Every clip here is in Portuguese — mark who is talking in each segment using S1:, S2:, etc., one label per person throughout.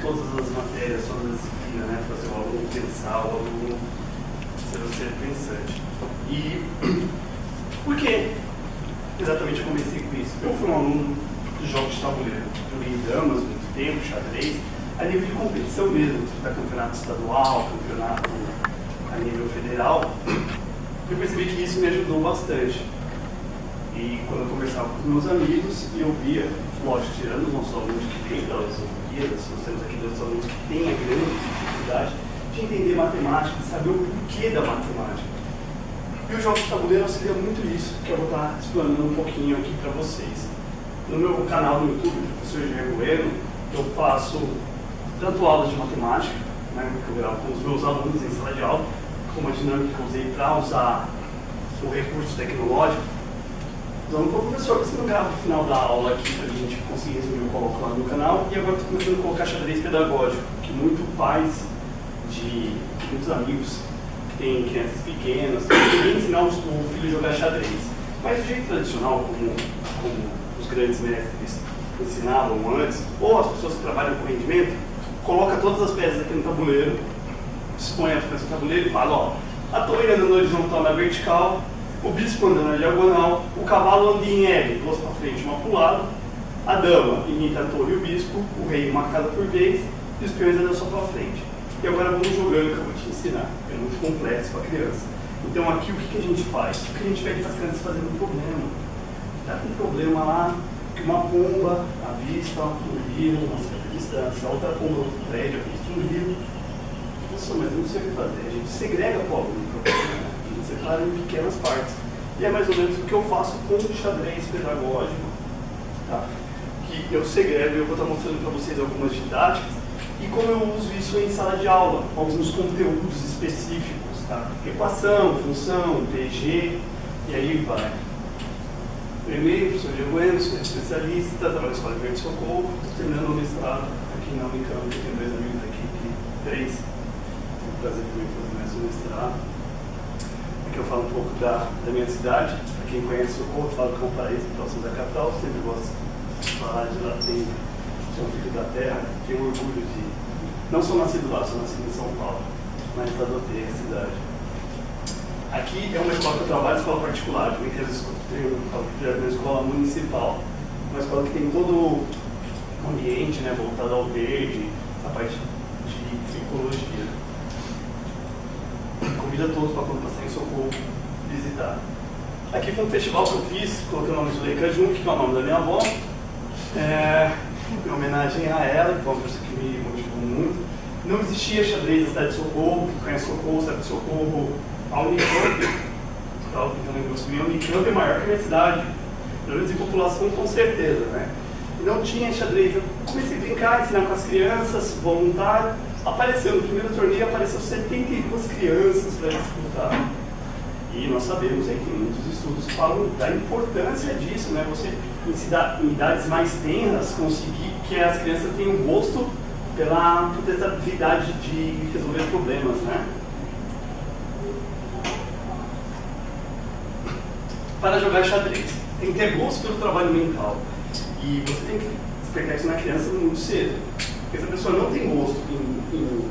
S1: todas as matérias, todas as disciplinas, né? Fazer o aluno pensar, o aluno ser pensante. E por que exatamente eu comecei com isso? Eu fui um aluno de jogos de tabuleiro. Joguei damas muito tempo, xadrez, a nível de competição mesmo, disputar campeonato estadual, campeonato a nível federal. Eu percebi que isso me ajudou bastante. E quando eu conversava com os meus amigos, eu via, lógico, tirando os nossos alunos que têm das Olimpíadas, nós temos aqui dois alunos que têm a grande dificuldade de entender matemática, de saber o porquê da matemática. E os jogos de tabuleiro auxiliam muito isso, que eu vou estar explanando um pouquinho aqui para vocês. No meu canal no YouTube, Professor Diego Bueno, eu faço tanto aulas de matemática, né, que eu gravo com os meus alunos em sala de aula, como a dinâmica que eu usei para usar o recurso tecnológico. Então, professor, você não grava no final da aula aqui para a gente conseguir resumir, eu coloco lá no canal. E agora estou começando a colocar xadrez pedagógico, que muitos pais de muitos amigos que têm crianças pequenas, querem ensinar o filho a jogar xadrez. Mas do jeito tradicional, como os grandes mestres ensinavam antes, ou as pessoas que trabalham com rendimento, coloca todas as peças aqui no tabuleiro, expõe as peças no tabuleiro e fala, ó, a torre andando na horizontal, na vertical, o bispo andando na diagonal, o cavalo anda em L, duas para frente, uma para o lado, a dama imita a torre e o bispo, o rei uma casa por vez, e os peões andam só para frente. E agora vamos jogando que eu vou te ensinar, é muito complexo para a criança. Então aqui o que a gente faz? O que a gente pede para as crianças fazerem um problema. Está com um problema lá, que uma pomba avista um livro, uma certa distância, a outra pomba no outro prédio avista um livro. Professor, mas eu não sei o que fazer, a gente segrega o aluno para o problema. Separa em pequenas partes. E é mais ou menos o que eu faço com o xadrez pedagógico, tá? Que eu segrego, eu vou estar mostrando para vocês algumas didáticas e como eu uso isso em sala de aula, alguns conteúdos específicos, tá? Equação, função, PG, e aí vai. Primeiro, professor Diego Bueno, sou especialista, trabalho na Escola de Verde Socorro, estou terminando o mestrado aqui na Unicamp, tenho dois amigos aqui, três, tenho o prazer de fazer mais um mestrado. Que eu falo um pouco da minha cidade. Para quem conhece Socorro, eu falo que é um paraíso próximo da capital, sempre gosto de falar de lá, sou um filho da terra, tenho orgulho de... Não sou nascido lá, sou nascido em São Paulo, mas adotei a cidade. Aqui é uma escola que eu trabalho, escola particular, também tenho uma escola municipal, uma escola que tem todo o ambiente, né, voltado ao verde, a parte de ecologia. Convido a todos para quando passarem em Socorro visitar. Aqui foi um festival que eu fiz, coloquei o nome de Zuleika Jung, que é o nome da minha avó, em homenagem a ela, que foi uma pessoa que me motivou muito. Não existia xadrez na cidade de Socorro, quem conhece Socorro, cidade de Socorro, a Unicamp, estava tentando negócio, a Unicamp é maior que a minha cidade, pelo menos em população com certeza, né? E não tinha xadrez, eu comecei a brincar, ensinar com as crianças, voluntário. Apareceu, no primeiro torneio apareceu 72 crianças para disputar. E nós sabemos aí que muitos estudos falam da importância disso, né? Você, em idades mais tenras, conseguir que as crianças tenham gosto pela habilidade de resolver problemas, né? Para jogar xadrez, tem que ter gosto pelo trabalho mental. E você tem que despertar isso na criança muito cedo. Porque se a pessoa não tem gosto em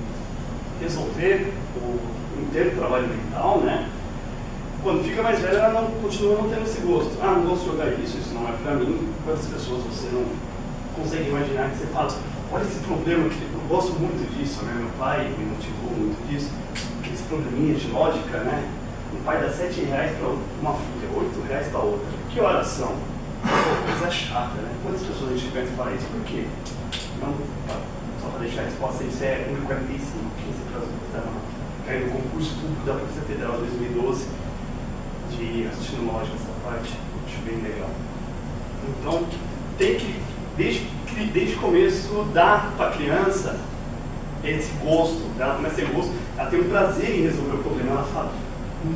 S1: resolver em ter o trabalho mental, né? Quando fica mais velha, ela continua não tendo esse gosto. Ah, não gosto de jogar isso não é pra mim. Quantas pessoas você não consegue imaginar que você fala, olha esse problema, que eu gosto muito disso, né? Meu pai me motivou muito disso. Aqueles probleminhas de lógica, né? O pai dá R$7 para uma filha, R$8 para outra. Que horas são? Coisa chata, né? Quantas pessoas a gente pensa e fala isso? Por quê? Não, só para deixar a resposta, isso é 1,45, 15 para cair no concurso público da Polícia Federal 2012 de raciocínio lógico, essa parte, acho bem legal. Então, tem que, desde o começo, dar para a criança esse gosto, ela começa a ter gosto, ela tem um prazer em resolver o problema, ela fala,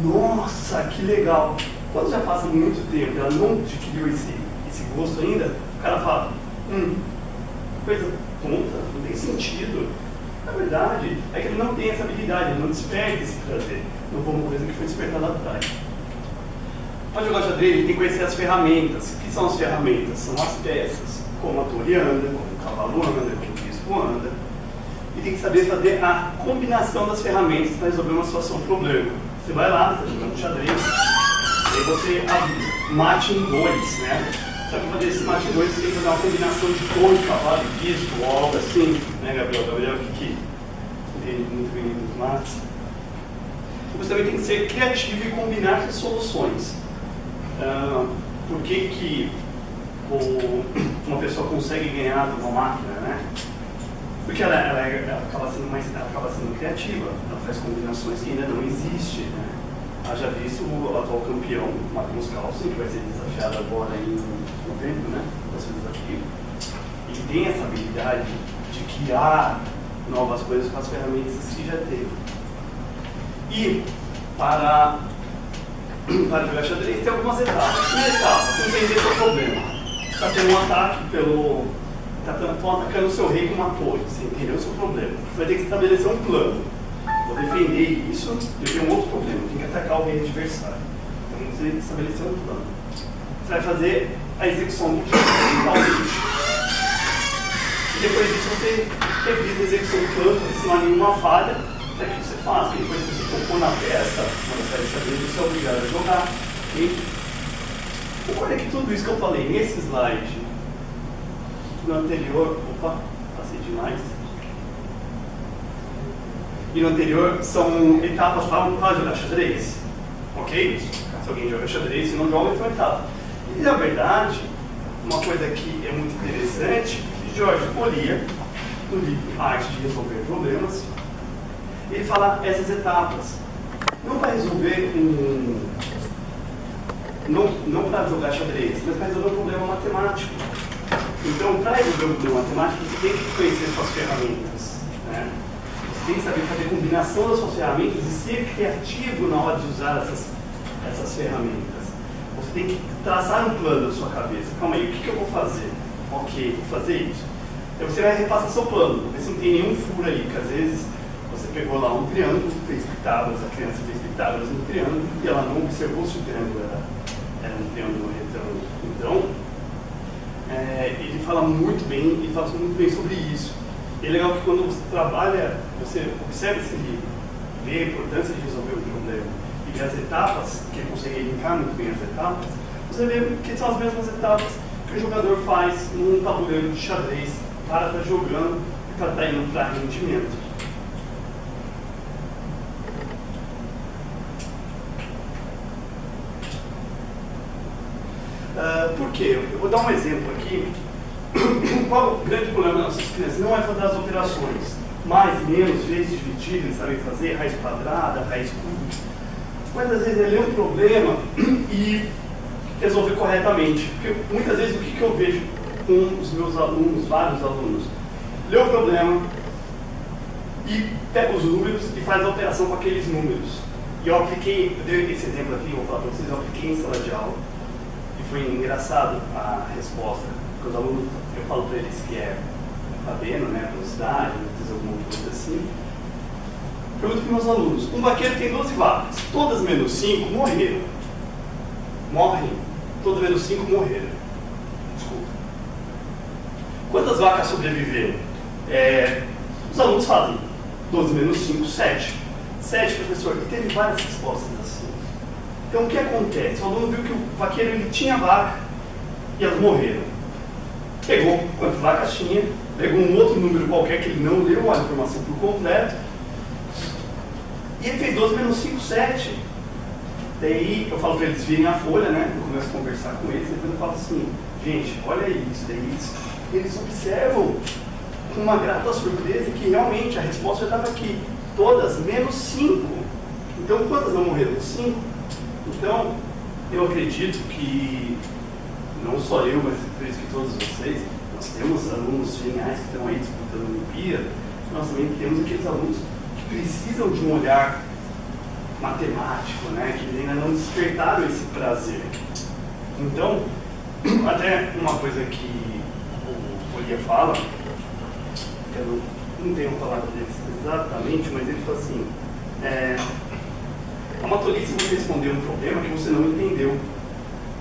S1: nossa, que legal. Quando já passa muito tempo e ela não adquiriu esse gosto ainda, o cara fala, coisa tonta, não tem sentido. Na verdade, é que ele não tem essa habilidade, ele não desperta esse prazer. Não foi uma coisa que foi despertada atrás. Para jogar xadrez, ele tem que conhecer as ferramentas. O que são as ferramentas? São as peças, como a torre anda, como o cavalo anda, como o bispo anda. e tem que saber fazer a combinação das ferramentas para resolver uma situação, um problema. Você vai lá, está jogando xadrez, aí você mate em 2, né? Só que para fazer esse mate em 2 você tem que fazer uma combinação de torre, cavalo e bispo, ou algo assim, né, Gabriel? Gabriel que entende muito bem dos mates. Você também tem que ser criativo e combinar as soluções. Por que uma pessoa consegue ganhar de uma máquina, né? Porque ela acaba sendo criativa, ela faz combinações que ainda não existem, né? Haja visto o atual campeão, Magnus Carlsen, que vai ser desafiado agora em novembro, né? Vai ser desafio. Ele tem essa habilidade de criar novas coisas com as ferramentas que já teve. E para jogar xadrez tem algumas etapas. Primeira etapa, entender seu problema. Está tendo um ataque estão atacando o seu rei com uma torre. Você entendeu o seu problema. Você vai ter que estabelecer um plano. Vou defender isso e eu tenho um outro problema. Tem que atacar o rei adversário. Então você tem que estabelecer um plano. Você vai fazer a execução do plano. E depois disso você revisa a execução do plano, porque se não há nenhuma falha, é que você faz. E depois que você tocou na peça, na série de xadrez, você é obrigado a jogar. E olha que tudo isso que eu falei nesse slide, no anterior, opa, passei demais. E no anterior são etapas para jogar xadrez, ok? Se alguém joga xadrez, se não joga, então é etapa. E na verdade, uma coisa que é muito interessante, Jorge Polier, no livro Arte de Resolver Problemas, ele fala essas etapas. Não para resolver não para jogar xadrez, mas para resolver um problema matemático. Então, para resolver um problema matemático, você tem que conhecer suas ferramentas, né? Você tem que saber fazer combinação das suas ferramentas e ser criativo na hora de usar essas ferramentas. Você tem que traçar um plano na sua cabeça. Calma aí, o que eu vou fazer? Ok, vou fazer isso. Aí você vai repassar seu plano, ver se não tem nenhum furo aí, que às vezes você pegou lá um triângulo, fez Pitágoras, a criança fez Pitágoras no triângulo, e ela não observou se o triângulo era um triângulo retângulo. Então, ele fala muito bem sobre isso. E é legal que quando você trabalha, você observa esse livro, vê a importância de resolver o problema, e vê as etapas, que ele consegue linkar muito bem as etapas, você vê que são as mesmas etapas que o jogador faz num tabuleiro de xadrez para estar jogando e para estar indo para rendimento. Por quê? Eu vou dar um exemplo aqui. Qual o grande problema das nossas crianças? Não é fazer as operações mais, menos, vezes divididas, eles sabem fazer raiz quadrada, raiz cúbica. Mas às vezes é ler um problema e resolver corretamente. Porque muitas vezes o que eu vejo com os meus alunos, vários alunos, lê o problema e pega os números e faz a operação com aqueles números. E eu dei esse exemplo aqui, vou falar para vocês, eu apliquei em sala de aula. E foi engraçado a resposta, porque os alunos, eu falo para eles que é sabendo, né, velocidade, alguma coisa assim. Pergunto para meus alunos, um vaqueiro tem 12 vacas, todas menos 5 morreram. Morrem, todas menos 5 morreram. Desculpa. Quantas vacas sobreviveram? Os alunos fazem 12 menos 5, 7. 7, professor, e teve várias respostas assim. Então o que acontece? O aluno viu que o vaqueiro ele tinha vaca e elas morreram. Pegou quantas vacas tinha, pegou um outro número qualquer que ele não leu a informação por completo, e ele fez 12 menos 5, 7. Daí eu falo para eles virem a folha, né? Eu começo a conversar com eles, depois eu falo assim, gente, olha isso, daí isso. Eles observam com uma grata surpresa que realmente a resposta já estava aqui. Todas menos 5. Então quantas não morreram? 5. Então, eu acredito que não só eu, mas acredito que todos vocês, nós temos alunos geniais que estão aí disputando a Olimpíada, nós também temos aqueles alunos que precisam de um olhar matemático, né, que ainda não despertaram esse prazer. Então, até uma coisa que o Polier fala, eu não tenho falado deles exatamente, mas ele fala assim, é uma tolice você responder um problema que você não entendeu.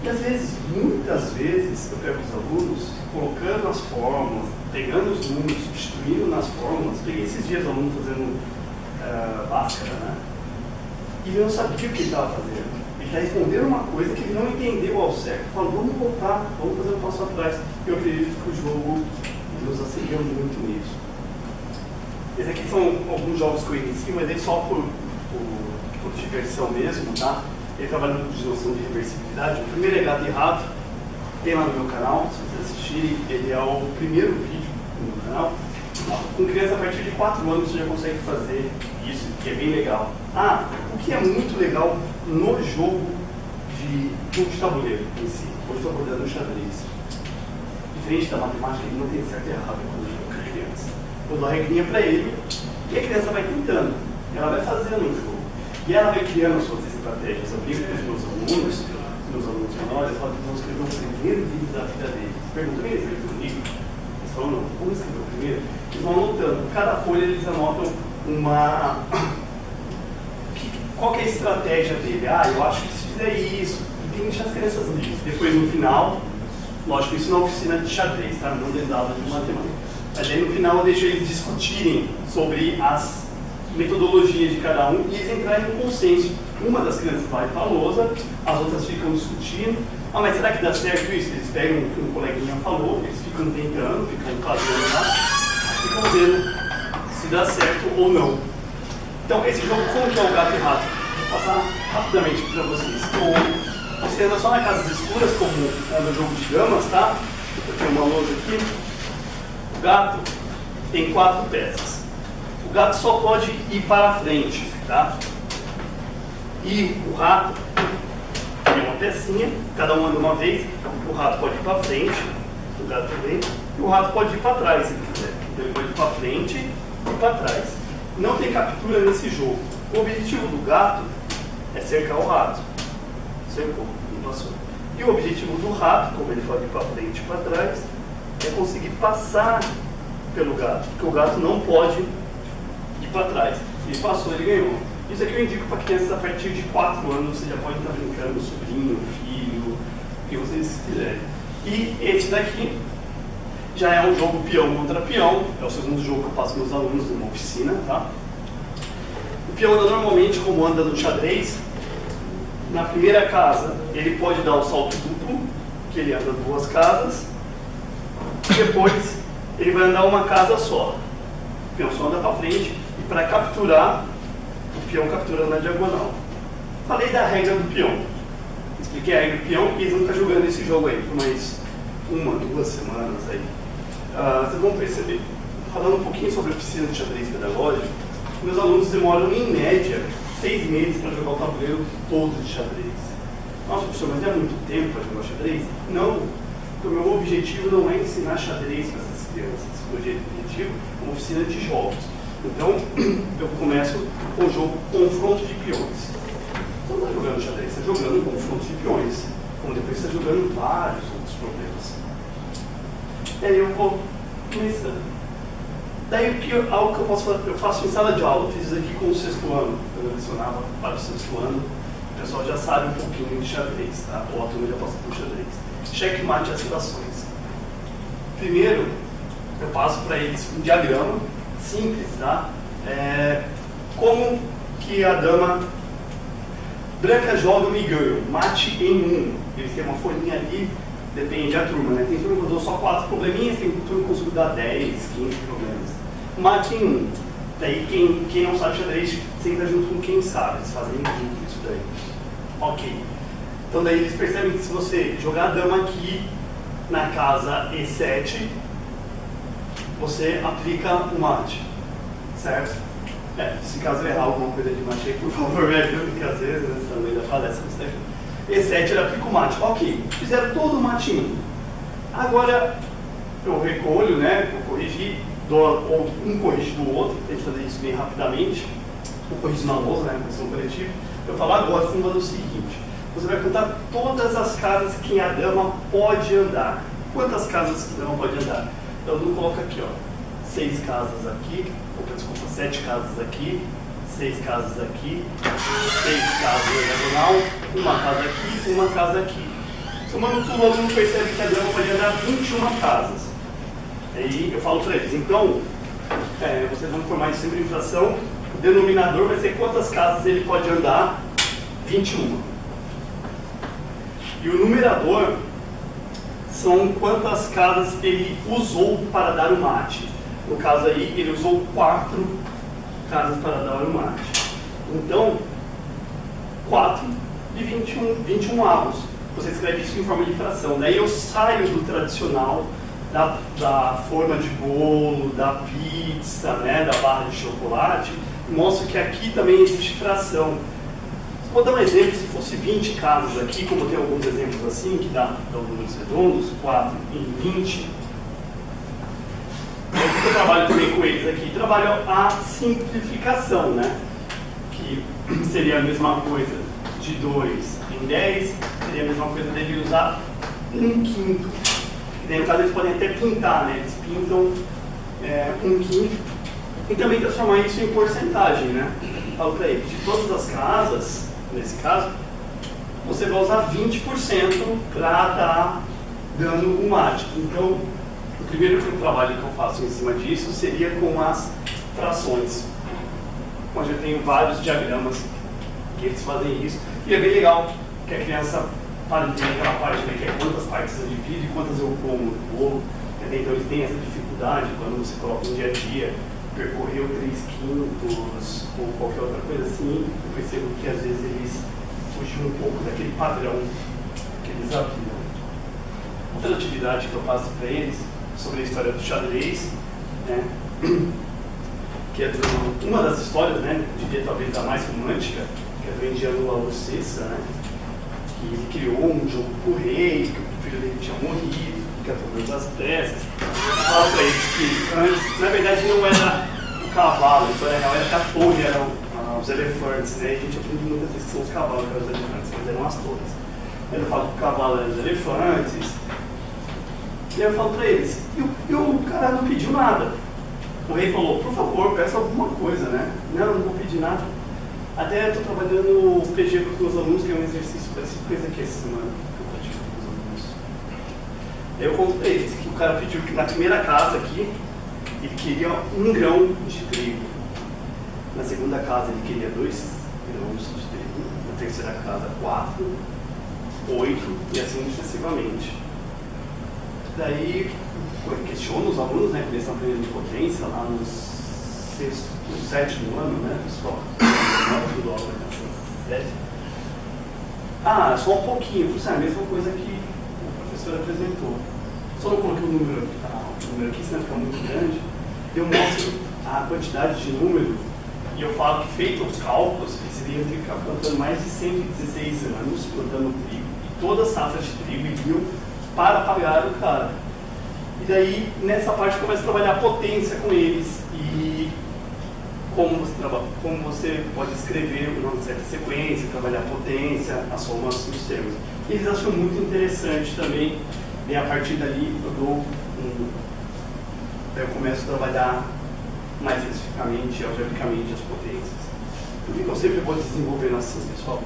S1: E às vezes, muitas vezes, eu pego os alunos colocando as fórmulas, pegando os números, substituindo nas fórmulas. Peguei esses dias o aluno fazendo Bhaskara, né? E ele não sabia o que ele estava fazendo. Ele está respondendo uma coisa que ele não entendeu ao certo. Falou, vamos voltar, vamos fazer um passo atrás. Eu acredito que o jogo nos auxilia muito nisso. Esses aqui são alguns jogos que eu inicio, mas é só por diversão mesmo, tá? Ele trabalha com noção de reversibilidade. O primeiro é Gato e Rato, tem lá no meu canal, se vocês assistirem, ele é o primeiro vídeo no meu canal. Com criança a partir de 4 anos você já consegue fazer isso, que é bem legal. O que é muito legal no jogo de tabuleiro em si, hoje estou abordando o xadrez. Diferente da matemática, ele não tem certo e errado quando eu jogo com a criança. Eu dou a regrinha para ele e a criança vai tentando, ela vai fazendo o jogo. E ela vai criando as suas estratégias. Eu brinco com os meus alunos menores, eu falo que vão escrever o primeiro livro da vida deles. Perguntam, eles escrevem um livro? Eles falam, não, como escrever o primeiro? Eles vão anotando. Cada folha eles anotam qual que é a estratégia dele? Eu acho que se fizer isso, e tem que deixar as crianças livres. Depois, no final, lógico, isso na oficina de xadrez, tá? Não dentro da aula de matemática. Mas aí, no final, eu deixo eles discutirem sobre as metodologia de cada um e eles entrarem em consenso. Uma das crianças vai para a lousa, as outras ficam discutindo. Mas será que dá certo isso? Eles pegam o que um coleguinha falou, eles ficam tentando, ficam fazendo lá, ficam vendo se dá certo ou não. Então, esse jogo, como que é o Gato e Rato? Vou passar rapidamente para vocês. Você anda só nas casas escuras, como anda o jogo de damas, tá? Eu tenho uma lousa aqui. O gato tem 4 peças. O gato só pode ir para frente, tá? E o rato tem uma pecinha, cada um anda uma vez. O rato pode ir para frente, o gato também. E o rato pode ir para trás, se ele quiser. Então ele pode ir para frente e para trás. Não tem captura nesse jogo. O objetivo do gato é cercar o rato. Cercou, não passou. E o objetivo do rato, como ele pode ir para frente e para trás, é conseguir passar pelo gato. Porque o gato não pode ir para trás. Ele passou, ele ganhou. Isso aqui eu indico para crianças a partir de 4 anos. Você já pode estar brincando, sobrinho, filho, o que vocês quiserem. E esse daqui já é um jogo peão contra peão. É o segundo jogo que eu passo meus alunos numa oficina, tá? O peão anda normalmente como anda no xadrez. Na primeira casa, ele pode dar o salto duplo, que ele anda 2 casas. Depois, ele vai andar uma casa só. O peão só anda para frente. E para capturar, o peão captura na diagonal. Falei da regra do peão. Expliquei a regra do peão e eles vão ficar jogando esse jogo aí por mais 1, 2 semanas aí. Vocês vão perceber, falando um pouquinho sobre a oficina de xadrez pedagógico, meus alunos demoram em média 6 meses para jogar o tabuleiro todo de xadrez. Nossa, professor, mas é muito tempo para jogar xadrez? Não, porque o meu objetivo não é ensinar xadrez para essas crianças. O meu objetivo é uma oficina de jogos. Então, eu começo com o jogo confronto de peões. Você não está jogando xadrez, você está jogando confronto de peões. Como depois você está jogando vários outros problemas. E aí eu vou começando. Daí algo que eu posso fazer, eu faço em sala de aula, eu fiz isso aqui com o 6º ano. Eu lecionava para o 6º ano, o pessoal já sabe um pouquinho de xadrez, tá? Ou a turma já passa por xadrez. Checkmate as situações. Primeiro, eu passo para eles um diagrama simples, tá? Como que a dama branca joga e ganha, mate em 1. Eles têm uma folhinha ali, depende da turma, né? Tem turma que eu dou só 4 probleminhas, tem turma que eu consigo dar 10, 15 problemas. Mate em 1. Daí quem não sabe xadrez senta junto com quem sabe, eles fazem junto isso daí. Ok. Então daí eles percebem que se você jogar a dama aqui na casa E7, você aplica o mate, certo? Se caso eu errar alguma coisa de mate aí, por favor, me ajude, porque às vezes, né, você também da palestra, você E7 ele aplica o mate. Ok, fizeram todo o matinho. Agora eu recolho, né, vou corrigir, um corrige do outro, tem que fazer isso bem rapidamente. Eu corrijo na lousa, né, questão coletiva. Eu falo agora, você vai fazer o seguinte: você vai contar todas as casas que a dama pode andar. Quantas casas a dama pode andar? Então eu coloco aqui, ó, 6 casas aqui, 7 casas aqui, 6 casas aqui, 6 casas na diagonal, uma casa aqui, uma casa aqui. Somando tudo, o aluno percebe que a grama pode andar 21 casas. Aí eu falo para eles, então, vocês vão formar isso sempre em fração, o denominador vai ser quantas casas ele pode andar, 21. E o numerador são quantas casas ele usou para dar o mate. No caso aí, ele usou 4 casas para dar o mate. Então, 4 de 21 avos. Você escreve isso em forma de fração. Daí eu saio do tradicional da forma de bolo, da pizza, né, da barra de chocolate, e mostro que aqui também existe fração. Vou dar um exemplo, se fosse 20 casas aqui, como tem alguns exemplos assim, que dá números redondos, 4 em 20. O que eu trabalho também com eles aqui? Trabalho a simplificação, né? Que seria a mesma coisa de 2 em 10, seria a mesma coisa dele usar 1/5. E daí, no caso, eles podem até pintar, né? Eles pintam 1/5 e também transformar isso em porcentagem, né? Falo para eles, de todas as casas, nesse caso, você vai usar 20% para estar dando um mate. Então, o primeiro trabalho que eu faço em cima disso seria com as frações, onde eu tenho vários diagramas que eles fazem isso. E é bem legal que a criança para de ter aquela parte, né, que é quantas partes eu divido e quantas eu como no bolo. Então eles têm essa dificuldade quando você coloca no dia a dia, percorreu 3/5 ou qualquer outra coisa assim, eu percebo que às vezes eles fugem um pouco daquele padrão que eles aplicam. Outra atividade que eu passo para eles sobre a história do xadrez, né, que é uma das histórias, né, diria talvez a mais romântica, que é do indiano Lauro Cessa, né, que ele criou um jogo com o rei, que o filho dele tinha morrido, que a todas as peças. Fala para eles que antes, na verdade, não era o cavalo, a história real era que a torre eram os elefantes, né? A gente aprende muitas vezes que são os cavalos, que eram os elefantes, mas eram as torres. Aí eu falo que o cavalo eram os elefantes. E aí eu falo para eles, e o cara não pediu nada. O rei falou, por favor, peça alguma coisa, né? Não vou pedir nada. Até estou trabalhando o PG com os meus alunos, que é um exercício dessa coisa aqui essa semana, que eu pratico com os alunos. Aí eu conto para eles que o cara pediu que na primeira casa aqui, ele queria 1 grão de trigo. Na segunda casa ele queria 2 grãos de trigo. Na terceira casa 4, 8 e assim sucessivamente. Daí eu questiono os alunos, né, que eles estão aprendendo potência lá no 7º ano, né, pessoal? Só um pouquinho, é a mesma coisa que o professor apresentou. Só não coloquei o número aqui, senão fica muito grande. Eu mostro a quantidade de número e eu falo que, feito os cálculos, eles iriam ter que ficar plantando mais de 116 anos plantando trigo, e todas as safras de trigo iriam para pagar o cara. E daí, nessa parte, começa a trabalhar a potência com eles e como você pode escrever uma certa sequência, trabalhar a potência, a soma dos termos. E eles acham muito interessante também, e a partir dali eu começo a trabalhar mais especificamente, algebricamente, as potências. Por que eu sempre vou desenvolvendo assim, pessoal?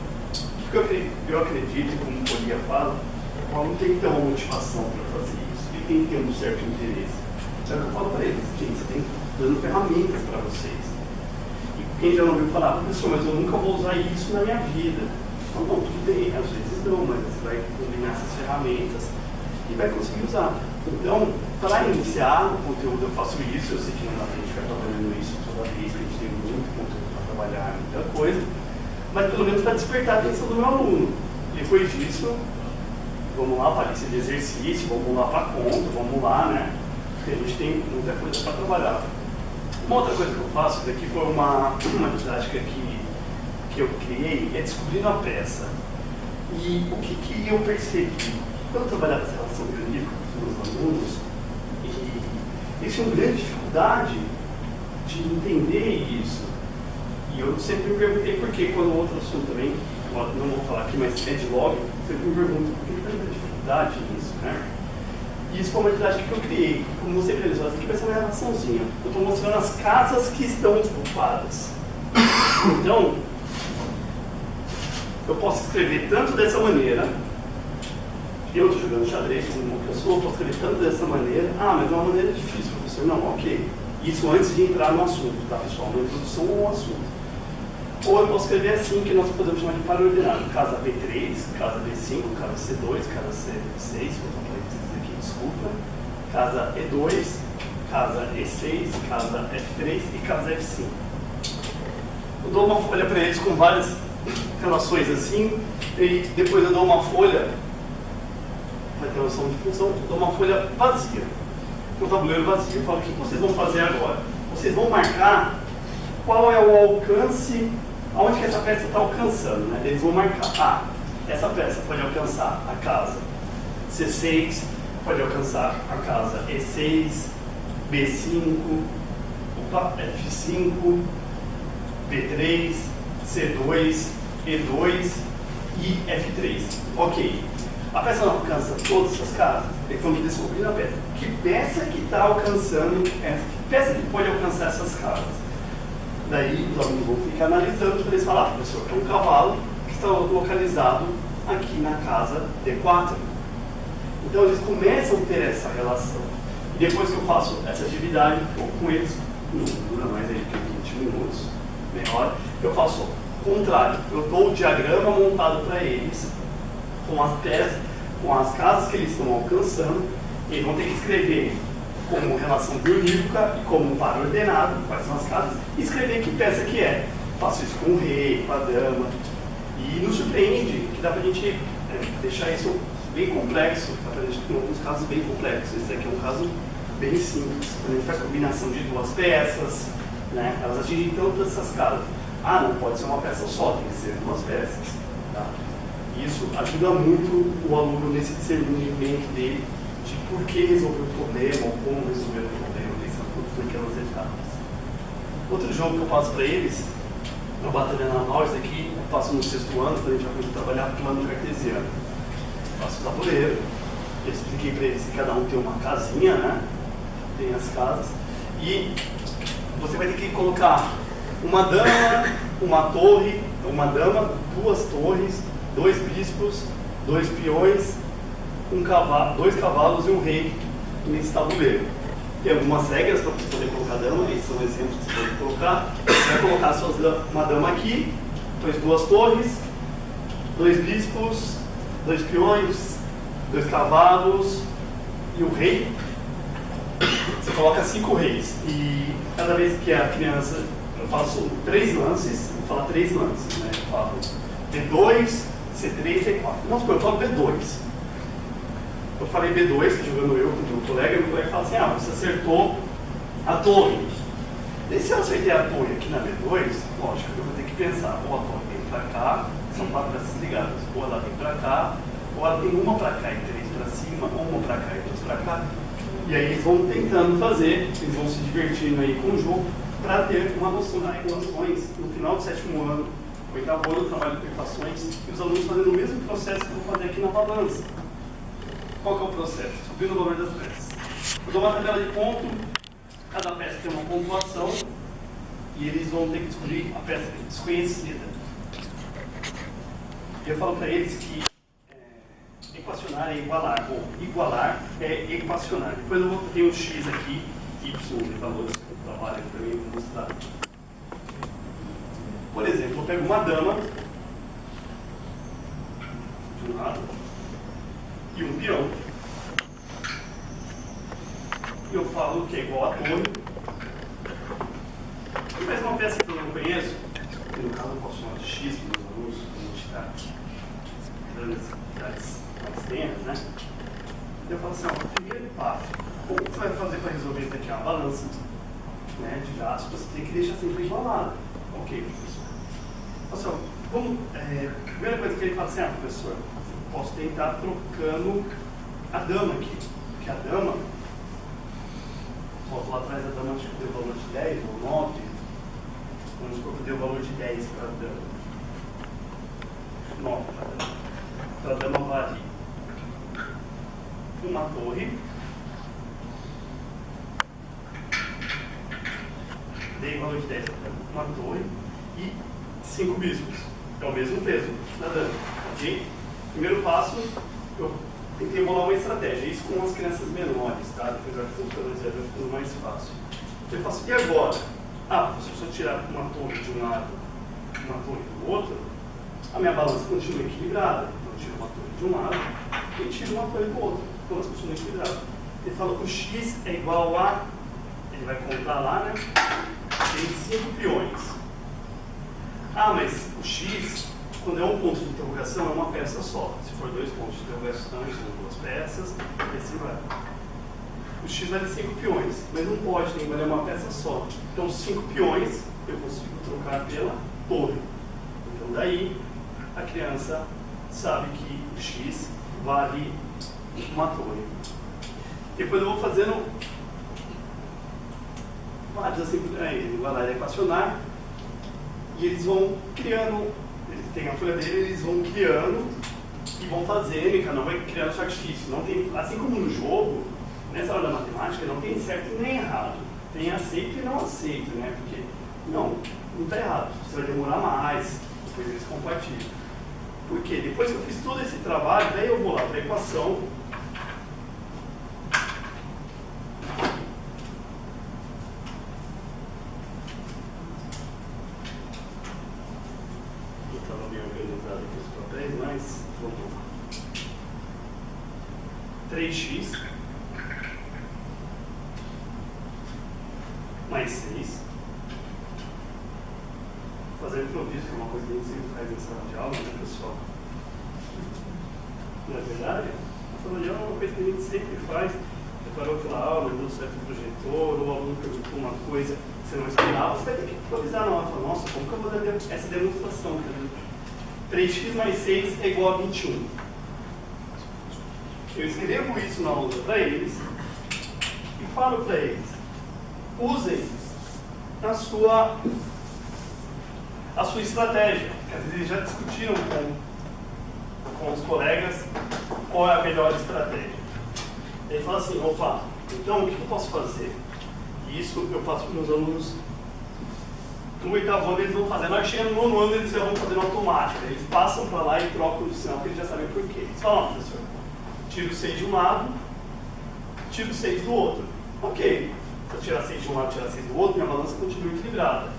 S1: Porque eu acredito, como o Polia fala, o aluno tem que ter uma motivação para fazer isso, ele tem que ter um certo interesse. É o que eu falo para eles, gente, você tem que dando ferramentas para vocês. Quem já não ouviu falar, professor, mas eu nunca vou usar isso na minha vida. Então, bom, tudo bem, às vezes não, mas você vai combinar essas ferramentas e vai conseguir usar. Então, para iniciar o conteúdo, eu faço isso. Eu sei que não dá para a gente ficar trabalhando isso toda vez, a gente tem muito conteúdo para trabalhar, muita coisa, mas pelo menos para despertar a atenção do meu aluno. Depois disso, vamos lá para a lista de exercício, vamos lá para a conta, vamos lá, né? Porque a gente tem muita coisa para trabalhar. Uma outra coisa que eu faço, daqui foi uma didática que eu criei, é descobrindo a peça. E o que eu percebi? Quando eu trabalhava essa relação granífica com os meus alunos, eles tinham grande dificuldade de entender isso. E eu sempre me perguntei por que, quando outro assunto também, não vou falar aqui, mas é de log, eu sempre me pergunto por que tanta dificuldade nisso, né? E isso foi uma didática que eu criei. Como você realizou, aqui vai ser uma relaçãozinha. Eu estou mostrando as casas que estão ocupadas. Então, eu posso escrever tanto dessa maneira, Eu estou jogando xadrez com uma pessoa, posso escrever tanto dessa maneira. Ah, mas é uma maneira difícil, professor. Não, ok. Isso antes de entrar no assunto, tá, pessoal? Uma introdução ao assunto. Ou eu posso escrever assim, que nós podemos chamar de par ordenado. Casa B3, casa B5, casa C2, casa C6, vou botar parênteses aqui, desculpa. Casa E2, casa E6, casa F3 e casa F5. Eu dou uma folha para eles com várias relações assim, e depois eu dou uma folha, vai ter noção de função, eu dou uma folha vazia, um tabuleiro vazio. Eu falo, o que vocês vão fazer agora? Vocês vão marcar qual é o alcance, aonde que essa peça está alcançando, né? Eles vão marcar, ah, essa peça pode alcançar a casa C6, pode alcançar a casa E6, B5, F5, B3, C2, E2 e F3. Ok. A peça não alcança todas essas casas, eles vão descobrir a peça. Que peça que está alcançando, que peça que pode alcançar essas casas? Daí os alunos vão ficar analisando para eles falar, professor, é um cavalo que está localizado aqui na casa D4. Então eles começam a ter essa relação. E depois que eu faço essa atividade com eles, não dura mais aí que 20 minutos, melhor, eu faço o contrário. Eu dou o diagrama montado para eles, com as peças, com as casas que eles estão alcançando, e eles vão ter que escrever como relação bionívoca e como par ordenado, quais são as casas, e escrever que peça que é. Faço isso com o rei, com a dama, e nos surpreende que dá para a gente deixar isso bem complexo, dá para a gente ter alguns casos bem complexos. Esse aqui é um caso bem simples, quando a gente faz combinação de duas peças, né? Elas atingem todas essas casas. Ah, não pode ser uma peça só, tem que ser duas peças. Tá? Isso ajuda muito o aluno nesse discernimento dele de por que resolver o problema ou como resolver o problema, pensando naquelas etapas. Outro jogo que eu passo para eles, na Batalha Naval, esse aqui eu passo no 6º ano, quando a gente vai começar a trabalhar com o plano cartesiano. Faço o tabuleiro, eu expliquei para eles que cada um tem uma casinha, né? Tem as casas, e você vai ter que colocar uma dama, uma torre, uma dama, duas torres, 2 bispos, 2 peões, um cavalo, 2 cavalos e um rei nesse tabuleiro. Tem algumas regras para você poder colocar dama, esses são exemplos que você pode colocar. Você vai colocar uma dama aqui, depois 2 torres, 2 bispos, 2 peões, 2 cavalos e o rei. Você coloca 5 reis. E cada vez que a criança, eu faço 3 lances, vou falar 3 lances, né? Eu falo B2, C3, C4. Não, eu falo B2. Eu falei B2, jogando eu com o meu colega fala assim, ah, você acertou a torre. E se eu acertei a torre aqui na B2, lógico, eu vou ter que pensar, ou a torre vem pra cá, são 4 peças ligadas, ou ela vem pra cá, ou ela tem uma pra cá e 3 pra cima, ou uma pra cá e 2 pra cá. E aí eles vão tentando fazer, eles vão se divertindo aí com o jogo, para ter uma noção de equações no final do 7º ano, 8º ano, eu trabalho com equações, e os alunos fazendo o mesmo processo que eu vou fazer aqui na balança. Qual que é o processo? Subindo o valor das peças. Eu dou uma tabela de ponto, cada peça tem uma pontuação, e eles vão ter que descobrir a peça desconhecida. E eu falo para eles que equacionar é igualar, ou igualar é equacionar. Depois eu vou ter um x aqui, y de valores que eu trabalho também, vou mostrar. Por exemplo, eu pego uma dama de um lado e um peão. E eu falo que é igual a torre. E mais uma peça que eu não conheço, que no caso eu posso chamar de x para os alunos, quando a gente está dando as atividades mais tensas, né? Eu falo assim, ó, primeiro passo, como você vai fazer para resolver isso aqui? Uma balança, né, de gastos, você tem que deixar sempre igualado. Ok, professor. Professor, primeira coisa que ele fala assim, ah, professor, posso tentar trocando a dama aqui, porque a dama, volto lá atrás, a dama acho que deu valor de 10 ou 9, vamos supor que deu valor de 10 para a dama, 9 para a dama. Então a dama vale uma torre, dei valor de 10 para a dama, uma torre e 5 bispos, é o mesmo peso da dama, ok? Primeiro passo, eu tentei bolar uma estratégia, isso com as crianças menores, tá? Depois vai ficando mais fácil. Eu faço, e agora? Se eu tirar uma torre de um lado e uma torre do outro, a minha balança continua equilibrada. Então eu tiro uma torre de um lado e tiro uma torre do outro. A balança continua equilibrada. Ele fala que o x é igual a, ele vai contar lá, né? Tem 5 peões. Mas o x, quando é um ponto de interrogação, é uma peça só. Se for 2 pontos de interrogação, são 2 peças, e assim vai. O x vale 5 peões, mas não pode, tem que valer uma peça só. Então 5 peões eu consigo trocar pela torre. Então daí a criança sabe que o x vale uma torre. Depois eu vou fazendo vários assim, ele vai lá equacionar e eles vão criando, eles têm a folha dele, eles vão criando e vão fazendo, e cada um vai criando seu artifício. Não tem, assim como no jogo, nessa hora da matemática não tem certo nem errado, tem aceito e não aceito, né? Porque não está errado, você vai demorar mais, depois eles compartilham. Por quê? Depois que eu fiz todo esse trabalho, daí eu vou lá para a equação. Eu estava bem organizado aqui os papéis, mas vamos lá. 3x mais 6. Fazer improviso, que é uma coisa que a gente sempre faz em sala de aula, né, pessoal? Na verdade, a sala de aula é uma coisa que a gente sempre faz. Preparou aquela aula, deu certo o projetor, ou o aluno perguntou uma coisa que você não esperava, você vai ter que improvisar na hora. Fala, nossa, como que eu vou dar essa demonstração? 3x mais 6 é igual a 21. Eu escrevo isso na aula para eles e falo para eles, usem a sua estratégia, que às vezes eles já discutiram com os colegas qual é a melhor estratégia. Ele fala assim, opa, então o que eu posso fazer? E isso eu passo para os meus alunos no 8º ano, eles vão fazer. Nós chegamos no 9º ano, eles já vão fazendo automático. Eles passam para lá e trocam o sinal, porque eles já sabem por quê. Eles falam, professor, tiro 6 de um lado, tiro 6 do outro. Ok, se eu tirar 6 de um lado e tirar 6 do outro, minha balança continua equilibrada.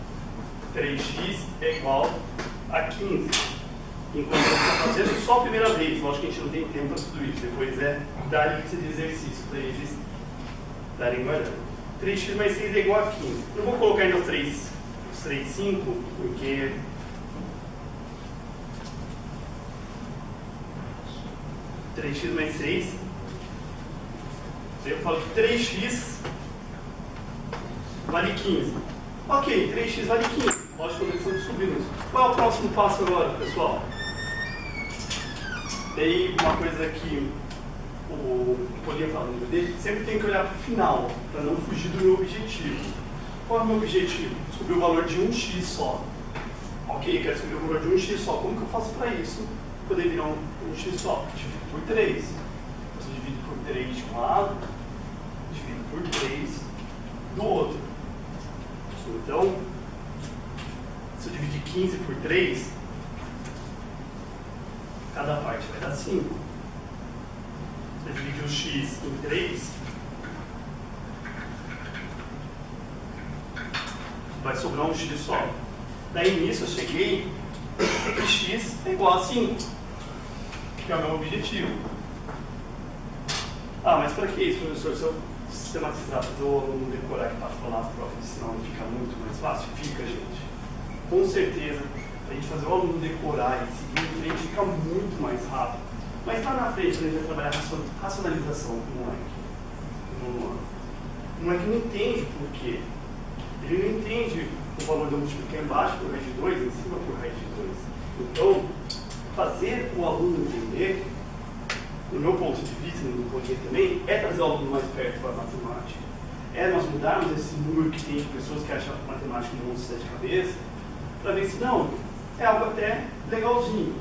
S1: 3x é igual a 15. Enquanto você está fazendo só a primeira vez, lógico que a gente não tem tempo para tudo isso, depois é dar lista de exercício para eles darem guardando. 3x mais 6 é igual a 15. Eu vou colocar ainda os 3, 5, porque x mais 6, eu falo que 3x vale 15. Ok, 3x vale 15. Lógico que eu estou descobrindo isso. Qual é o próximo passo agora, pessoal? Daí, uma coisa que o Paulinho fala no livro dele, sempre tem que olhar para o final, para não fugir do meu objetivo. Qual é o meu objetivo? Descobrir o valor de 1x só. Ok, quero descobrir o valor de 1x só. Como que eu faço para isso? Poder virar um x só? Divido por 3. Você divide por 3 de um lado, divido por 3 do outro. Então, se eu dividir 15 por 3, cada parte vai dar 5. Se eu dividir o x em 3, vai sobrar um x só. Daí nisso eu cheguei que x é igual a 5, que é o meu objetivo. Mas para que isso, professor? Se eu sistematizar, fazer o aluno decorar que passa para lá as provas, senão não fica muito mais fácil? Fica, gente. Com certeza, a gente fazer o aluno decorar e seguir em frente fica muito mais rápido. Mas lá na frente, a gente vai trabalhar a racionalização com o moleque. O moleque não entende por quê. Ele não entende o valor da multiplicar embaixo por raiz de 2, em cima por raiz de 2. Então, fazer o aluno entender, no meu ponto de vista, no ponto de vista também, é trazer o aluno mais perto para a matemática. É nós mudarmos esse muro que tem de pessoas que acham que matemática é um monstro de cabeça, para ver se não, é algo até legalzinho.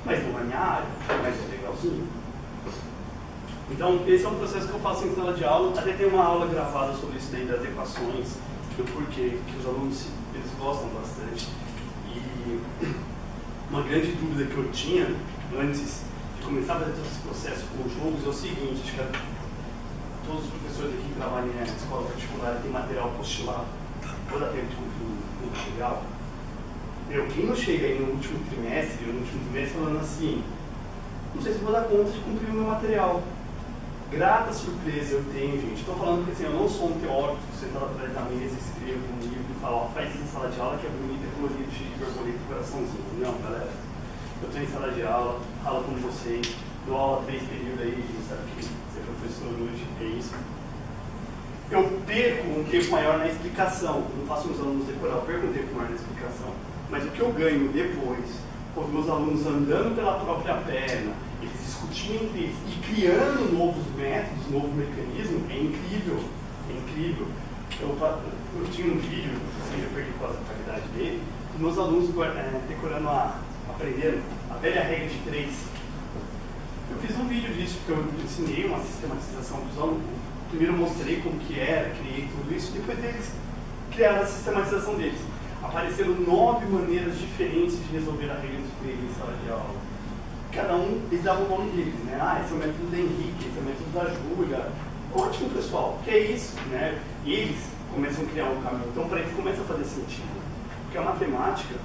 S1: Mas não é minha área, mas é legalzinho. Então, esse é um processo que eu faço em sala de aula. Até tem uma aula gravada sobre isso daí das equações, do porquê que os alunos eles gostam bastante. E uma grande dúvida que eu tinha antes de começar a fazer todo esse processo com jogos é o seguinte, acho que todos os professores aqui que trabalham na escola particular têm material apostilar. Vou dar tempo de concluir o material. Quem não chega aí no último trimestre falando assim, não sei se vou dar conta de cumprir o meu material. Grata surpresa eu tenho, gente. Estou falando que assim, eu não sou um teórico, sentado atrás da mesa, escrevo um livro e falo, ó, faz isso em sala de aula que é bonito, é colorido, cheio de borboleta e coraçãozinho. Não, galera. Eu estou em sala de aula, falo com vocês, dou aula 3 períodos aí, sabe que ser professor hoje é isso. Eu perco um tempo maior na explicação, não faço meus alunos decorar, eu perco um tempo maior na explicação. Mas o que eu ganho depois, com os meus alunos andando pela própria perna, eles discutindo entre eles e criando novos métodos, novo mecanismo, é incrível. É incrível. Eu tinha um vídeo, assim, eu perdi quase a qualidade dele, os meus alunos decorando aprendendo a velha regra de 3. Eu fiz um vídeo disso, porque eu ensinei uma sistematização dos alunos. Primeiro eu mostrei como que era, criei tudo isso, depois eles criaram a sistematização deles. Apareceram 9 maneiras diferentes de resolver a regra de 3 em sala de aula. Cada um, eles davam o nome deles, né? Ah, esse é o método do Henrique, esse é o método da Júlia. Ótimo, pessoal, que é isso, né? E eles começam a criar um caminho. Então, para eles começa a fazer sentido. Porque a matemática,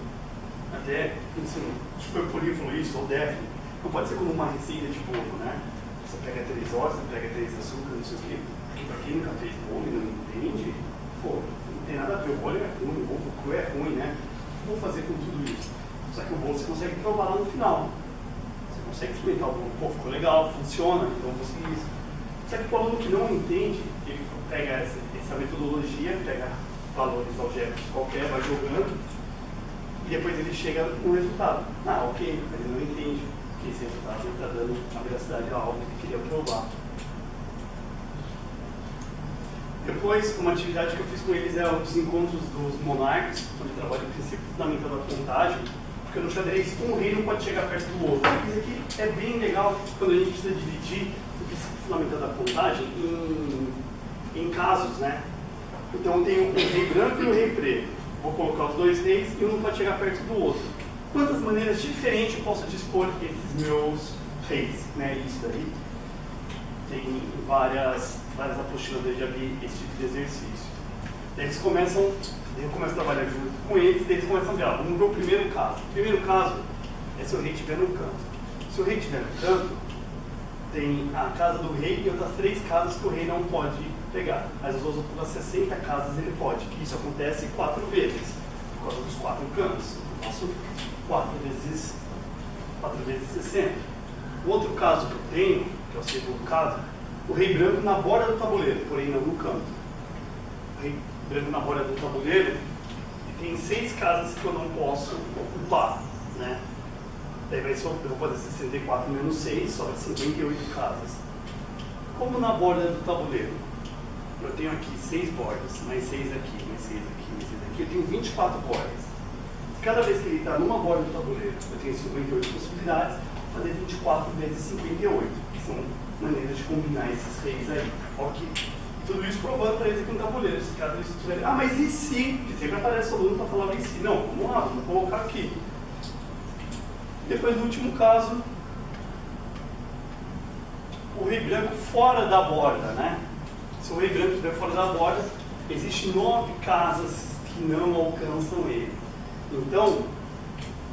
S1: até, assim, acho que foi o Poli falou isso, ou deve, não pode ser como uma receita de bolo, né? Você pega 3 ovos, você pega 3 açúcares, não sei o quê. Porque para quem nunca fez bolo e não entende, pô, não tem nada a ver, o bolo é ruim, o ovo cru é ruim, né? Vou fazer com tudo isso. Só que o bolo você consegue provar lá no final. Você consegue explicar o bolo, pô, ficou legal, funciona, então eu vou seguir isso. Só que o aluno que não entende, ele pega essa metodologia, pega valores algébricos qualquer, vai jogando, e depois ele chega no resultado. Ah, ok, mas ele não entende que esse resultado está dando a veracidade a algo que ele queria provar. Depois, uma atividade que eu fiz com eles é os encontros dos monarcas, onde eu trabalho o princípio fundamental da contagem, porque no xadrez um rei não pode chegar perto do outro. Isso aqui é bem legal quando a gente precisa dividir o princípio fundamental da contagem em casos, né? Então tem um rei branco e um rei preto. Vou colocar os 2 reis e um não pode chegar perto do outro. Quantas maneiras diferentes eu posso dispor esses meus reis, né? Isso daí tem várias apostilas, eu já vi esse tipo de exercício. Eles começam, eu começo a trabalhar junto com eles, e eles começam a ver, vamos ver o primeiro caso. O primeiro caso é se o rei estiver no canto. Se o rei estiver no canto, tem a casa do rei e outras 3 casas que o rei não pode pegar. Mas as outras 60 casas ele pode. Isso acontece 4 vezes, por causa dos 4 cantos. Eu faço 4 vezes 60. O outro caso que eu tenho, que é o segundo caso, o rei branco na borda do tabuleiro, porém não no canto. O rei branco na borda do tabuleiro, e tem 6 casas que eu não posso ocupar, né? Daí vai ser, eu vou fazer 64 menos 6, sobra 58 casas. Como na borda do tabuleiro, eu tenho aqui 6 bordas, mais 6 aqui, mais 6 aqui, mais 6 aqui, eu tenho 24 bordas. Cada vez que ele está numa borda do tabuleiro, eu tenho 58 possibilidades, vou fazer 24 vezes 58, que são maneiras de combinar esses reis aí. Ok. E tudo isso provando para eles aqui no tabuleiro. Se cada vez tiver... mas e se? Que sempre aparece o aluno para falar e se. Não, vamos lá, vamos colocar aqui. Depois do último caso, o rei branco fora da borda, né? Se o rei branco estiver fora da borda, existem 9 casas que não alcançam ele. Então,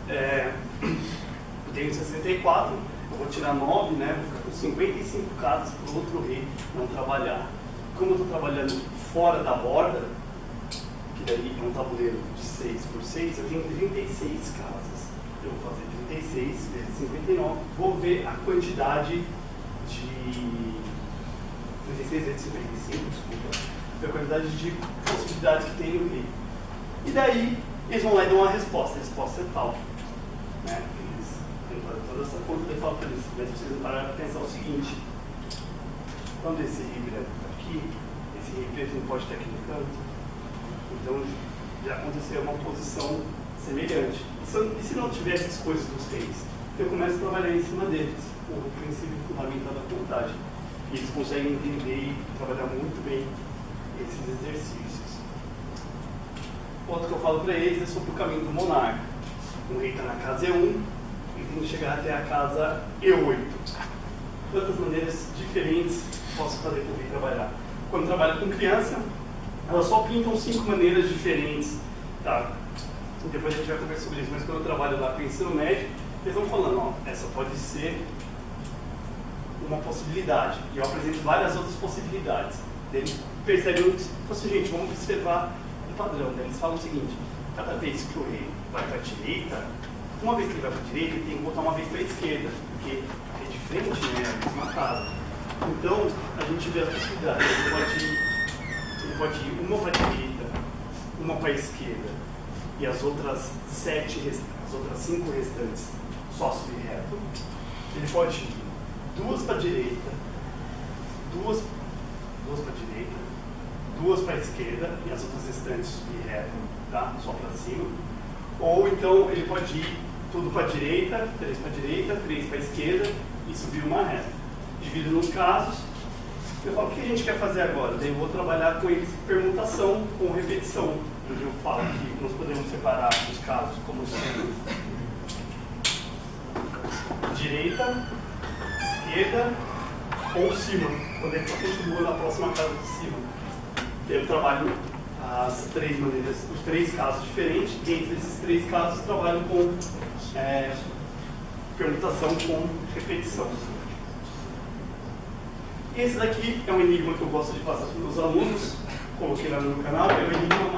S1: eu tenho 64, eu vou tirar 9, né? Vou ficar com 55 casas para o outro rei não trabalhar. Como eu estou trabalhando fora da borda, que daí é um tabuleiro de 6 por 6, eu tenho 36 casas. Eu vou fazer 36 vezes 59, vou ver a quantidade de 36 vezes 55, desculpa, ver a quantidade de possibilidades que tem no rei. E daí, eles vão lá e dão uma resposta, a resposta é tal. Né? Eles têm toda essa conta e falam para eles, mas vocês parar para pensar o seguinte, quando esse rei branco está aqui, esse rei preto não pode estar aqui no canto, então já aconteceu uma posição semelhante. E se não tivesse as coisas dos reis, eu começo a trabalhar em cima deles, o princípio fundamental da contagem. E eles conseguem entender e trabalhar muito bem esses exercícios. Outro que eu falo para eles é sobre o caminho do monarca. O rei está na casa E1, e tem que chegar até a casa E8. Quantas maneiras diferentes posso fazer com quem trabalhar? Quando trabalho com criança, elas só pintam 5 maneiras diferentes, tá? Depois a gente vai conversar sobre isso, mas quando eu trabalho lá com o ensino médio, eles vão falando, ó, essa pode ser uma possibilidade, e eu apresento várias outras possibilidades. Eles percebem, assim, gente, vamos observar um padrão. Eles falam o seguinte, cada vez que o rei vai para a direita, uma vez que ele vai para a direita, ele tem que voltar uma vez para a esquerda, porque é de frente, né, é a mesma casa. Então, a gente vê as possibilidades. Ele pode ir uma para a direita, uma para a esquerda, e as outras 5 restantes só subir reto. Ele pode ir 2 para a direita, 2 para a direita, 2 para a esquerda, e as outras restantes subir reto, tá? Só para cima. Ou então ele pode ir tudo para a direita, 3 para a direita, 3 para a esquerda e subir uma reta. Divido nos casos. Eu falo, o que a gente quer fazer agora? Daí eu vou trabalhar com eles permutação com repetição. Eu falo que nós podemos separar os casos como sendo direita, esquerda ou cima. Quando ele só continua na próxima casa de cima. Eu trabalho as 3 maneiras, os 3 casos diferentes. Dentre esses 3 casos, trabalho com permutação com repetição. Esse daqui é um enigma que eu gosto de passar para os meus alunos, coloquei lá no meu canal, é o enigma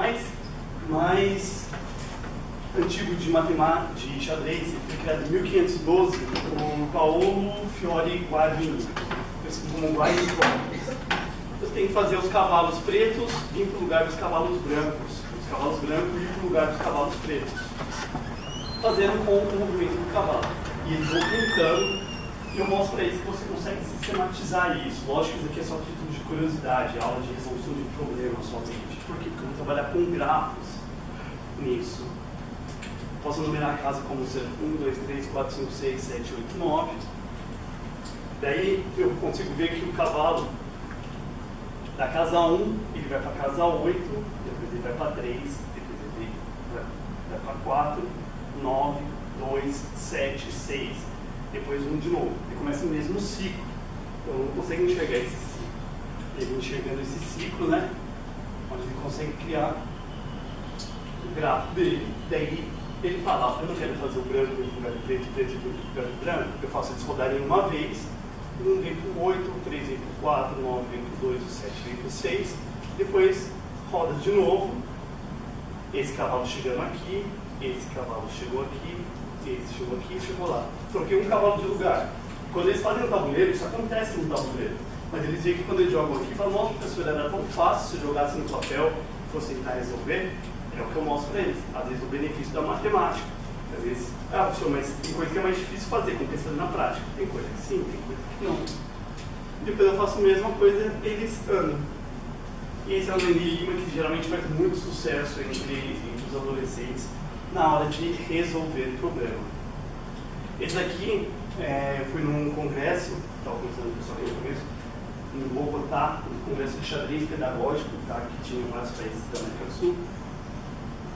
S1: mais antigo de matemática, de xadrez, ele foi criado em 1512 por Paolo Fiore Guardini, conhecido como Guardini. Você tem que fazer os cavalos pretos vir para o lugar dos cavalos brancos, os cavalos brancos vir para o lugar dos cavalos pretos, fazendo com o movimento do cavalo. E eles vão tentando. E eu mostro para eles que você consegue sistematizar isso. Lógico que isso aqui é só título de curiosidade, aula de resolução de problemas somente. Por quê? Porque eu vou trabalhar com grafos nisso. Posso numerar a casa como sendo 1, 2, 3, 4, 5, 6, 7, 8, 9. Daí eu consigo ver que o cavalo da casa 1, ele vai para a casa 8, depois ele vai para 3, depois ele vai para 4, 9, 2, 7, 6. Depois 1 de novo. Ele começa o mesmo ciclo. Então não consegue enxergar esse ciclo. Ele enxergando esse ciclo, né? Onde ele consegue criar o gráfico dele. Daí ele fala, eu não quero fazer o branco em lugar de preto, preto em lugar de branco. Eu faço eles rodarem uma vez. 1 vem para o 8, 3 vem para o 4, 9 vem para o 2, o 7 vem para o 6. Depois roda de novo. Esse cavalo chegando aqui, esse cavalo chegou aqui, esse chegou aqui e chegou lá. Troquei um cavalo de lugar. Quando eles fazem o tabuleiro, isso acontece no tabuleiro. Mas eles veem que quando eles jogam aqui, falam, nossa, professor, era tão fácil se jogasse no papel e fosse tentar resolver. É o que eu mostro para eles. Às vezes o benefício da matemática. Às vezes, professor, mas tem coisa que é mais difícil fazer, com pensando na prática. Tem coisa que sim, tem coisa que não. Depois eu faço a mesma coisa, eles andam. E esse é um enigma que geralmente faz muito sucesso entre os adolescentes na hora de resolver o problema. Esse daqui fui num congresso, estava conversando com o pessoal aqui no começo, em Bogotá, um congresso de xadrez pedagógico, tá, que tinha vários países da América do Sul.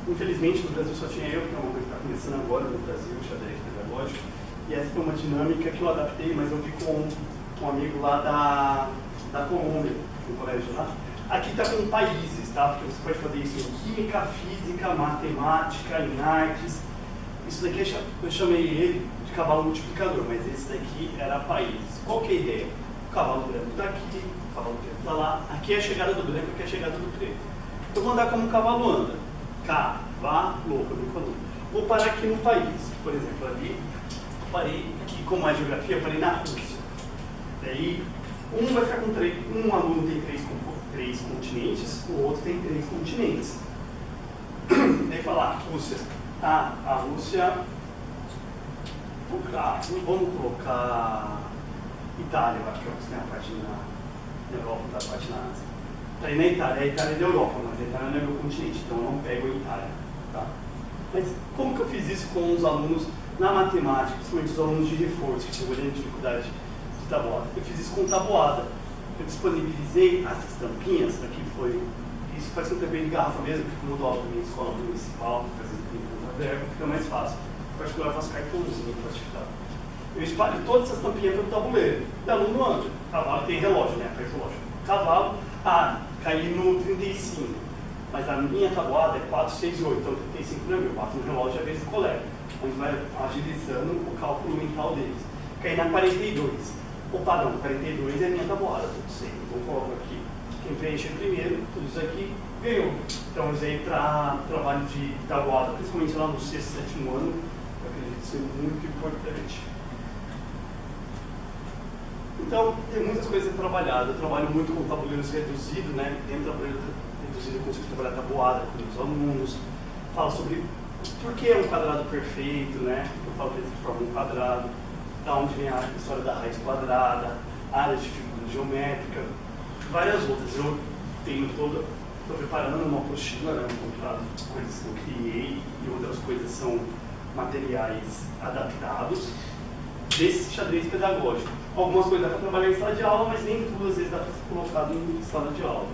S1: Infelizmente no Brasil só tinha eu, que é uma coisa que está começando agora no Brasil, o xadrez pedagógico. E essa foi uma dinâmica que eu adaptei, mas eu vi com um amigo lá da Colômbia, no colégio lá. Aqui está com países, tá? Porque você pode fazer isso em química, física, matemática, em artes. Isso daqui eu chamei ele de cavalo multiplicador, mas esse daqui era países. Qual que é a ideia? O cavalo branco está aqui, o cavalo preto está lá. Aqui é a chegada do branco, aqui é a chegada do preto. Eu vou andar como o cavalo anda. Cavalo, como ele falou. Vou parar aqui no país. Por exemplo, ali, parei aqui, como a geografia, eu parei na Rússia. Daí, um vai ficar com um aluno tem três continentes, o outro tem 3 continentes. Daí falar, Rússia. A Rússia, vamos colocar Itália, eu acho que é a parte na Europa, a parte na Ásia. Daí na Itália, a Itália é da Europa, mas a Itália não é meu continente, então eu não pego a Itália. Tá? Mas como que eu fiz isso com os alunos na matemática, principalmente os alunos de reforço, que tinham grande dificuldade de tabuada? Eu fiz isso com tabuada. Eu disponibilizei essas tampinhas, aqui foi, isso faz com também de garrafa mesmo, porque como eu dou aula na minha escola municipal, às vezes tem tanta verba, fica mais fácil. Em particular, eu faço cartãozinho plastificado. Eu espalho todas essas tampinhas pelo tabuleiro. O aluno anda. Cavalo tem relógio, né? Aperta o relógio. Cavalo, caí no 35. Mas a minha tabuada é 4, 6 e 8. Então 35 não é meu. 4 no relógio é a vez do colega. A gente vai agilizando o cálculo mental deles. Caí na 42. Opa, não, 42 é a minha tabuada. Tudo sei. Então coloco aqui. Quem preenche primeiro, tudo isso aqui, ganhou. Então usei para trabalho de tabuada, principalmente lá no 6º, 7º ano. Eu acredito ser muito importante. Então, tem muitas coisas trabalhadas. Eu trabalho muito com tabuleiros reduzidos, né? Dentro do tabuleiro reduzido eu consigo trabalhar tabuada com os alunos. Falo sobre por que é um quadrado perfeito, né? Eu falo para eles que formam um quadrado, da onde vem a história da raiz quadrada, áreas de figura geométrica, várias outras. Eu tenho estou preparando uma apostila, né? Coisas que eu criei e outras coisas são materiais adaptados desse xadrez pedagógico. Algumas coisas dá para trabalhar em sala de aula, mas nem tudo às vezes dá para ser colocado em sala de aula.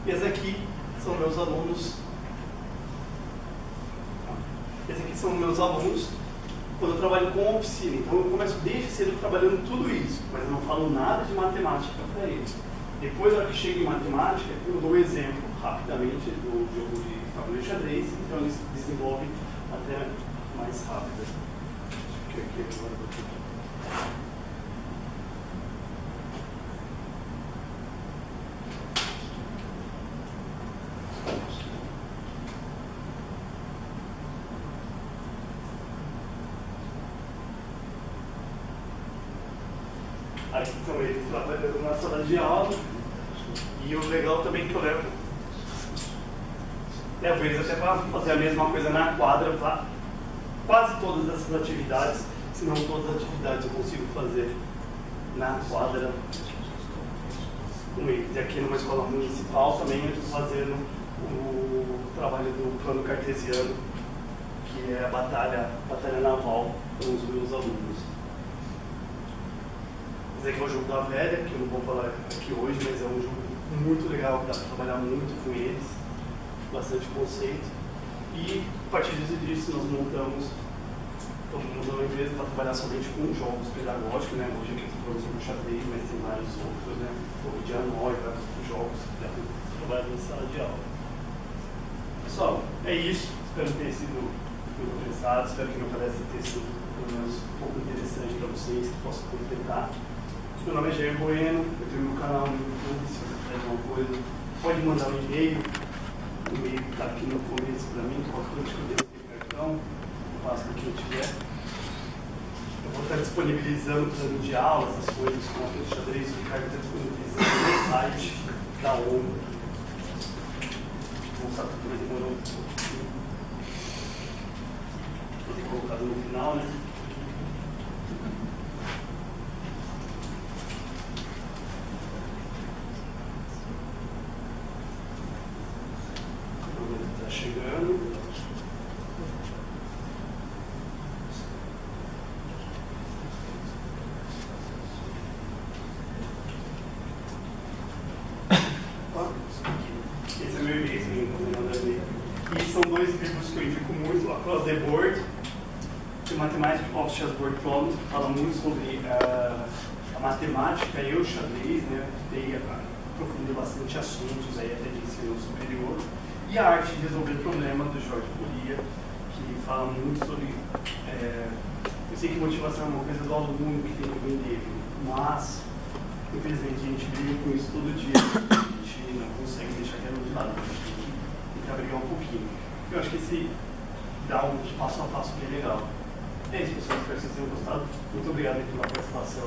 S1: E esses aqui são meus alunos. Esses aqui são meus alunos quando eu trabalho com oficina. Então eu começo desde cedo trabalhando tudo isso, mas eu não falo nada de matemática para eles. Depois, na hora que chega em matemática, eu dou um exemplo rapidamente do jogo de tabuleiro de xadrez, então eles desenvolvem até mais rápido. Aqui são eles trabalhando na sala de aula. E o legal também que eu levo eles até para fazer a mesma coisa na quadra, quase todas essas atividades, se não todas as atividades eu consigo fazer na quadra com eles. E aqui numa escola municipal também eu estou fazendo o trabalho do plano cartesiano, que é a batalha naval com os meus alunos. Esse aqui é o jogo da velha, que eu não vou falar aqui hoje, mas é um jogo muito legal, dá para trabalhar muito com eles, bastante conceito. E a partir disso nós montamos uma empresa para trabalhar somente com jogos pedagógicos, né? Hoje aqui estou falando sobre o xadrez, mas tem vários outros, né? O de anói, vários outros jogos que dá para trabalhar em sala de aula. Pessoal, é isso. Espero que tenha sido muito interessado, espero que minha palestra tenha sido pelo menos um pouco interessante para vocês, que possam completar. Meu nome é Jair Bueno, eu tenho meu canal no YouTube, se você quiser alguma coisa, pode mandar um e-mail. O e-mail está aqui no começo para mim, qualquer coisa que eu dei o cartão, eu passo para quem eu tiver. Eu vou estar disponibilizando plano de aula, essas coisas, com a xadrez, o Ricardo está disponibilizando no site da ONU. Vou colocar tudo, mas demorou um pouquinho. Vou ter colocado no final, né? Chegando. Esse é meu e-mail, e são dois livros que eu indico muito, Across the Board e Mathematics of Chessboard Problems, que fala muito sobre a matemática e o xadrez, né? Aprofundei bastante assuntos aí até de ensino superior. E a arte de resolver problema, do Jorge Curia, que fala muito sobre. Eu sei que motivação é uma coisa do aluno que tem que vir dele, mas, infelizmente, a gente briga com isso todo dia. A gente não consegue deixar aquilo de lado, a gente tem que brigar um pouquinho. Eu acho que esse dá um passo a passo bem legal. É isso, pessoal. Espero que vocês tenham gostado. Muito obrigado pela participação.